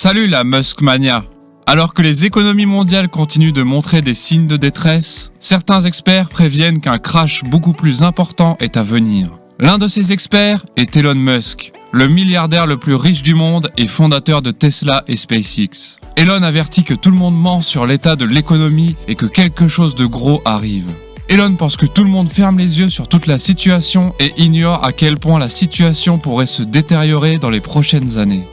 Salut la Muskmania. Alors que les économies mondiales continuent de montrer des signes de détresse, certains experts préviennent qu'un crash beaucoup plus important est à venir. L'un de ces experts est Elon Musk, le milliardaire le plus riche du monde et fondateur de Tesla et SpaceX. Elon avertit que tout le monde ment sur l'état de l'économie et que quelque chose de gros arrive. Elon pense que tout le monde ferme les yeux sur toute la situation et ignore à quel point la situation pourrait se détériorer dans les prochaines années.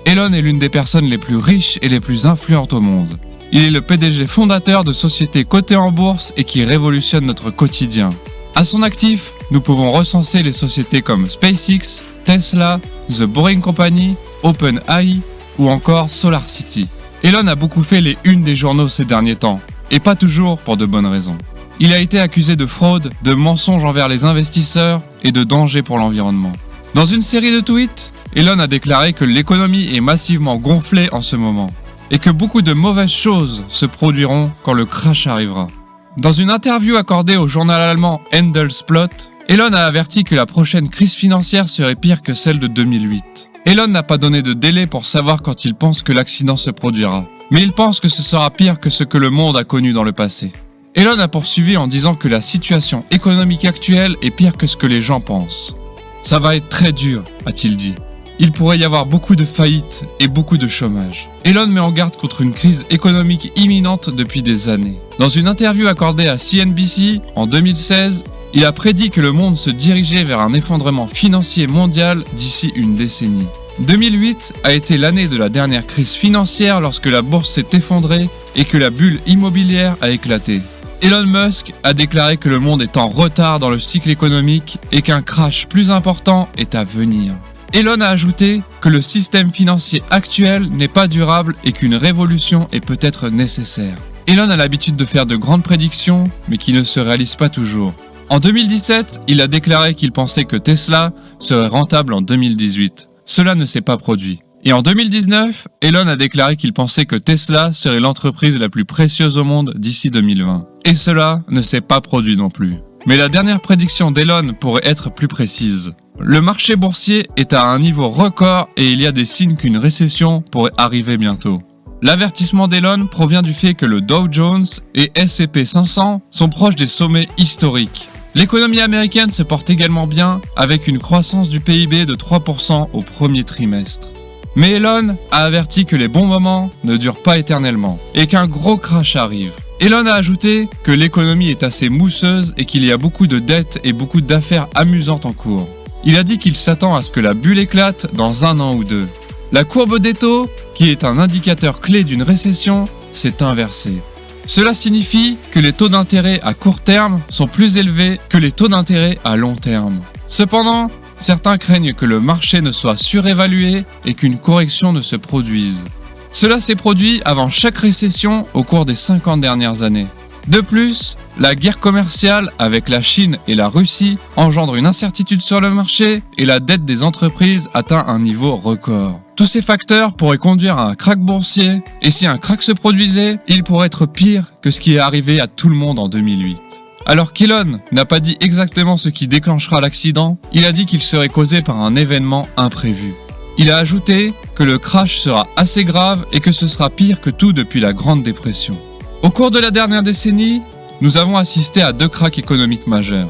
Elon est l'une des personnes les plus riches et les plus influentes au monde. Il est le PDG fondateur de sociétés cotées en bourse et qui révolutionne notre quotidien. À son actif, nous pouvons recenser les sociétés comme SpaceX, Tesla, The Boring Company, OpenAI ou encore SolarCity. Elon a beaucoup fait les unes des journaux ces derniers temps, et pas toujours pour de bonnes raisons. Il a été accusé de fraude, de mensonges envers les investisseurs et de danger pour l'environnement. Dans une série de tweets, Elon a déclaré que l'économie est massivement gonflée en ce moment et que beaucoup de mauvaises choses se produiront quand le crash arrivera. Dans une interview accordée au journal allemand Handelsblatt, Elon a averti que la prochaine crise financière serait pire que celle de 2008. Elon n'a pas donné de délai pour savoir quand il pense que l'accident se produira, mais il pense que ce sera pire que ce que le monde a connu dans le passé. Elon a poursuivi en disant que la situation économique actuelle est pire que ce que les gens pensent. Ça va être très dur, a-t-il dit. Il pourrait y avoir beaucoup de faillites et beaucoup de chômage. Elon met en garde contre une crise économique imminente depuis des années. Dans une interview accordée à CNBC en 2016, il a prédit que le monde se dirigeait vers un effondrement financier mondial d'ici une décennie. 2008 a été l'année de la dernière crise financière lorsque la bourse s'est effondrée et que la bulle immobilière a éclaté. Elon Musk a déclaré que le monde est en retard dans le cycle économique et qu'un crash plus important est à venir. Elon a ajouté que le système financier actuel n'est pas durable et qu'une révolution est peut-être nécessaire. Elon a l'habitude de faire de grandes prédictions, mais qui ne se réalisent pas toujours. En 2017, il a déclaré qu'il pensait que Tesla serait rentable en 2018. Cela ne s'est pas produit. Et en 2019, Elon a déclaré qu'il pensait que Tesla serait l'entreprise la plus précieuse au monde d'ici 2020. Et cela ne s'est pas produit non plus. Mais la dernière prédiction d'Elon pourrait être plus précise. Le marché boursier est à un niveau record et il y a des signes qu'une récession pourrait arriver bientôt. L'avertissement d'Elon provient du fait que le Dow Jones et S&P 500 sont proches des sommets historiques. L'économie américaine se porte également bien avec une croissance du PIB de 3% au premier trimestre. Mais Elon a averti que les bons moments ne durent pas éternellement et qu'un gros crash arrive. Elon a ajouté que l'économie est assez mousseuse et qu'il y a beaucoup de dettes et beaucoup d'affaires amusantes en cours. Il a dit qu'il s'attend à ce que la bulle éclate dans 1 an ou 2. La courbe des taux, qui est un indicateur clé d'une récession, s'est inversée. Cela signifie que les taux d'intérêt à court terme sont plus élevés que les taux d'intérêt à long terme. Cependant, certains craignent que le marché ne soit surévalué et qu'une correction ne se produise. Cela s'est produit avant chaque récession au cours des 50 dernières années. De plus, la guerre commerciale avec la Chine et la Russie engendre une incertitude sur le marché et la dette des entreprises atteint un niveau record. Tous ces facteurs pourraient conduire à un krach boursier et si un krach se produisait, il pourrait être pire que ce qui est arrivé à tout le monde en 2008. Alors qu'Elon n'a pas dit exactement ce qui déclenchera l'accident, il a dit qu'il serait causé par un événement imprévu. Il a ajouté que le crash sera assez grave et que ce sera pire que tout depuis la Grande Dépression. Au cours de la dernière décennie, nous avons assisté à 2 crachs économiques majeurs.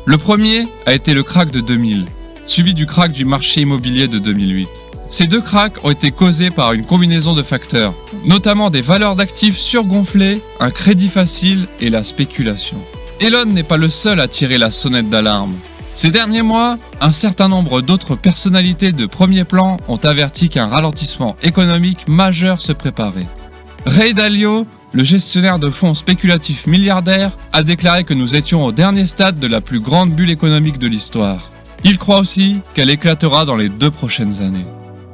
Le premier a été le krach de 2000, suivi du krach du marché immobilier de 2008. Ces 2 crachs ont été causés par une combinaison de facteurs, notamment des valeurs d'actifs surgonflées, un crédit facile et la spéculation. Elon n'est pas le seul à tirer la sonnette d'alarme. Ces derniers mois, un certain nombre d'autres personnalités de premier plan ont averti qu'un ralentissement économique majeur se préparait. Ray Dalio, le gestionnaire de fonds spéculatifs milliardaire, a déclaré que nous étions au dernier stade de la plus grande bulle économique de l'histoire. Il croit aussi qu'elle éclatera dans les 2 prochaines années.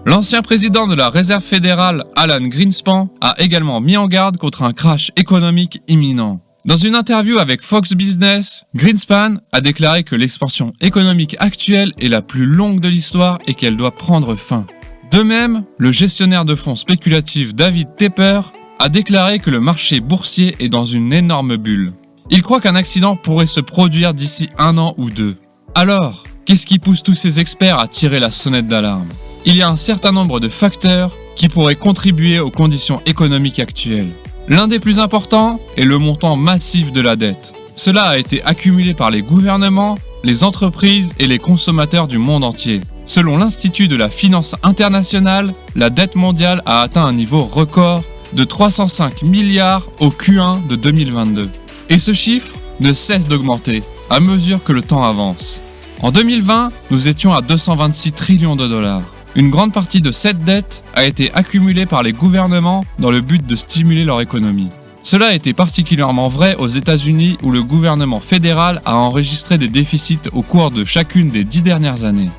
L'ancien président de la Réserve fédérale, Alan Greenspan, a également mis en garde contre un crash économique imminent. Dans une interview avec Fox Business, Greenspan a déclaré que l'expansion économique actuelle est la plus longue de l'histoire et qu'elle doit prendre fin. De même, le gestionnaire de fonds spéculatifs David Tepper a déclaré que le marché boursier est dans une énorme bulle. Il croit qu'un accident pourrait se produire d'ici 1 an ou 2. Alors, qu'est-ce qui pousse tous ces experts à tirer la sonnette d'alarme ? Il y a un certain nombre de facteurs qui pourraient contribuer aux conditions économiques actuelles. L'un des plus importants est le montant massif de la dette. Cela a été accumulé par les gouvernements, les entreprises et les consommateurs du monde entier. Selon l'Institut de la Finance Internationale, la dette mondiale a atteint un niveau record de 305 milliards au Q1 de 2022. Et ce chiffre ne cesse d'augmenter à mesure que le temps avance. En 2020, nous étions à 226 trillions de dollars. Une grande partie de cette dette a été accumulée par les gouvernements dans le but de stimuler leur économie. Cela a été particulièrement vrai aux États-Unis où le gouvernement fédéral a enregistré des déficits au cours de chacune des 10 dernières années.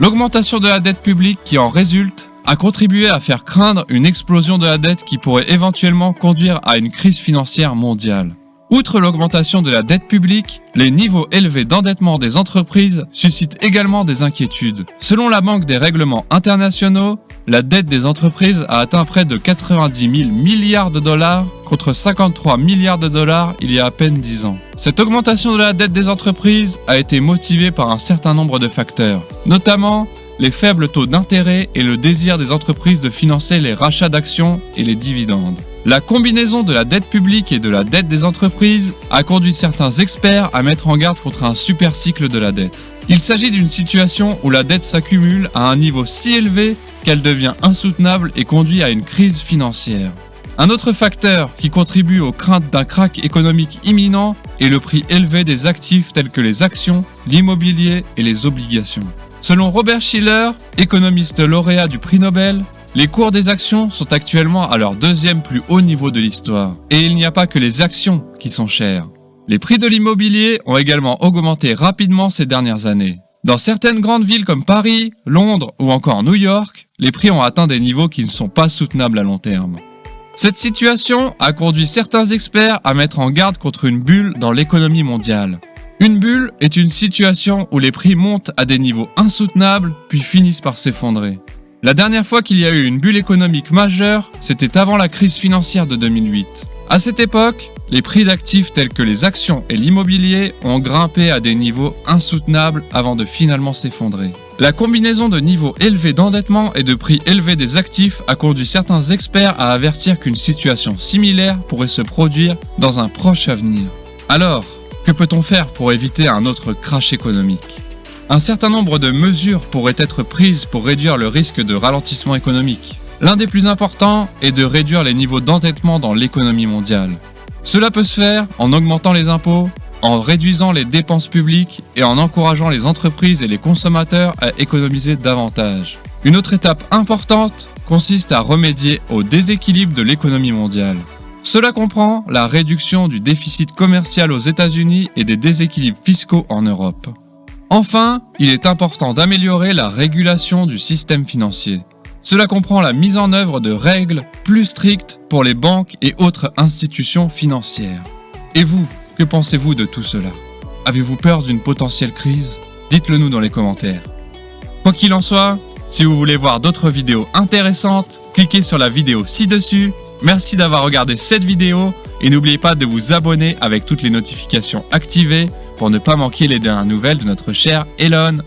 L'augmentation de la dette publique qui en résulte a contribué à faire craindre une explosion de la dette qui pourrait éventuellement conduire à une crise financière mondiale. Outre l'augmentation de la dette publique, les niveaux élevés d'endettement des entreprises suscitent également des inquiétudes. Selon la Banque des règlements internationaux, la dette des entreprises a atteint près de 90 000 milliards de dollars contre 53 milliards de dollars il y a à peine 10 ans. Cette augmentation de la dette des entreprises a été motivée par un certain nombre de facteurs, notamment les faibles taux d'intérêt et le désir des entreprises de financer les rachats d'actions et les dividendes. La combinaison de la dette publique et de la dette des entreprises a conduit certains experts à mettre en garde contre un super cycle de la dette. Il s'agit d'une situation où la dette s'accumule à un niveau si élevé qu'elle devient insoutenable et conduit à une crise financière. Un autre facteur qui contribue aux craintes d'un krach économique imminent est le prix élevé des actifs tels que les actions, l'immobilier et les obligations. Selon Robert Shiller, économiste lauréat du prix Nobel, les cours des actions sont actuellement à leur deuxième plus haut niveau de l'histoire. Et il n'y a pas que les actions qui sont chères. Les prix de l'immobilier ont également augmenté rapidement ces dernières années. Dans certaines grandes villes comme Paris, Londres ou encore New York, les prix ont atteint des niveaux qui ne sont pas soutenables à long terme. Cette situation a conduit certains experts à mettre en garde contre une bulle dans l'économie mondiale. Une bulle est une situation où les prix montent à des niveaux insoutenables puis finissent par s'effondrer. La dernière fois qu'il y a eu une bulle économique majeure, c'était avant la crise financière de 2008. À cette époque, les prix d'actifs tels que les actions et l'immobilier ont grimpé à des niveaux insoutenables avant de finalement s'effondrer. La combinaison de niveaux élevés d'endettement et de prix élevés des actifs a conduit certains experts à avertir qu'une situation similaire pourrait se produire dans un proche avenir. Alors, que peut-on faire pour éviter un autre krach économique ? Un certain nombre de mesures pourraient être prises pour réduire le risque de ralentissement économique. L'un des plus importants est de réduire les niveaux d'endettement dans l'économie mondiale. Cela peut se faire en augmentant les impôts, en réduisant les dépenses publiques et en encourageant les entreprises et les consommateurs à économiser davantage. Une autre étape importante consiste à remédier au déséquilibre de l'économie mondiale. Cela comprend la réduction du déficit commercial aux États-Unis et des déséquilibres fiscaux en Europe. Enfin, il est important d'améliorer la régulation du système financier. Cela comprend la mise en œuvre de règles plus strictes pour les banques et autres institutions financières. Et vous, que pensez-vous de tout cela ? Avez-vous peur d'une potentielle crise ? Dites-le nous dans les commentaires. Quoi qu'il en soit, si vous voulez voir d'autres vidéos intéressantes, cliquez sur la vidéo ci-dessus. Merci d'avoir regardé cette vidéo et n'oubliez pas de vous abonner avec toutes les notifications activées pour ne pas manquer les dernières nouvelles de notre cher Elon.